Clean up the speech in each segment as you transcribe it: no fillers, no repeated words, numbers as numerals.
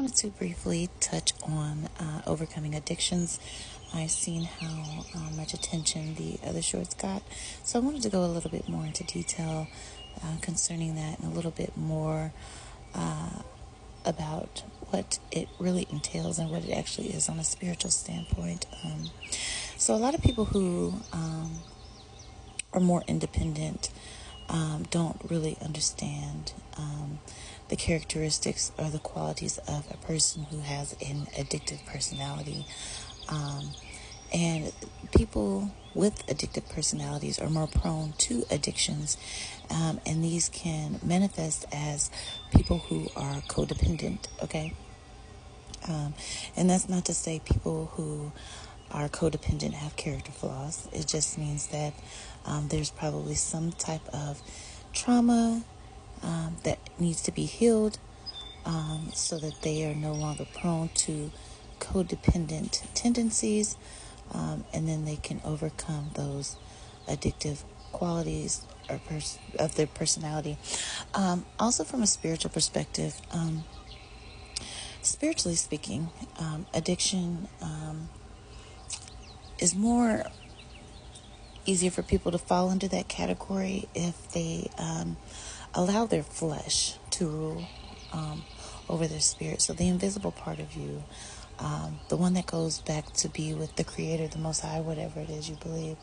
wanted to briefly touch on overcoming addictions. I've seen how much attention the other shorts got, so I wanted to go a little bit more into detail concerning that and a little bit more about what it really entails and what it actually is on a spiritual standpoint. So a lot of people who are more independent don't really understand the characteristics or the qualities of a person who has an addictive personality. And people with addictive personalities are more prone to addictions, and these can manifest as people who are codependent, okay? And that's not to say people who are codependent have character flaws. It just means that there's probably some type of trauma that needs to be healed so that they are no longer prone to codependent tendencies, and then they can overcome those addictive qualities of their personality. Also, from a spiritual perspective, spiritually speaking, addiction is more easier for people to fall into that category if they allow their flesh to rule over their spirit. So the invisible part of you, the one that goes back to be with the Creator, the Most High, whatever it is you believe,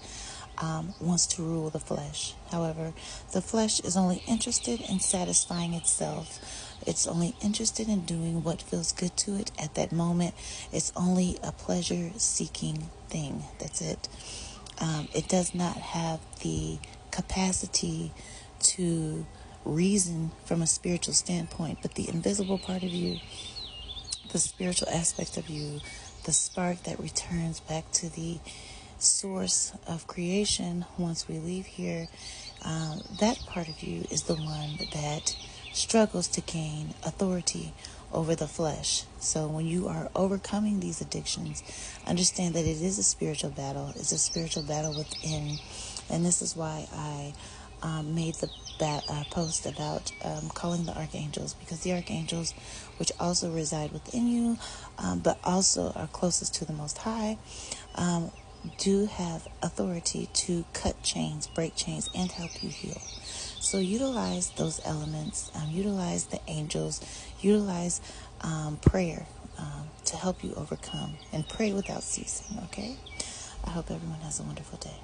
wants to rule the flesh. However, the flesh is only interested in satisfying itself. It's only interested in doing what feels good to it at that moment. It's only a pleasure-seeking thing. That's it. It does not have the capacity to reason from a spiritual standpoint, but the invisible part of you, the spiritual aspect of you, the spark that returns back to the source of creation once we leave here, that part of you is the one that struggles to gain authority over the flesh. So when you are overcoming these addictions, understand that it is a spiritual battle. It's a spiritual battle within. And this is why I made the post about calling the archangels, because the archangels, which also reside within you, but also are closest to the Most High, do have authority to cut chains, break chains, and help you heal. So utilize those elements, utilize the angels, utilize prayer to help you overcome, and pray without ceasing, okay? I hope everyone has a wonderful day.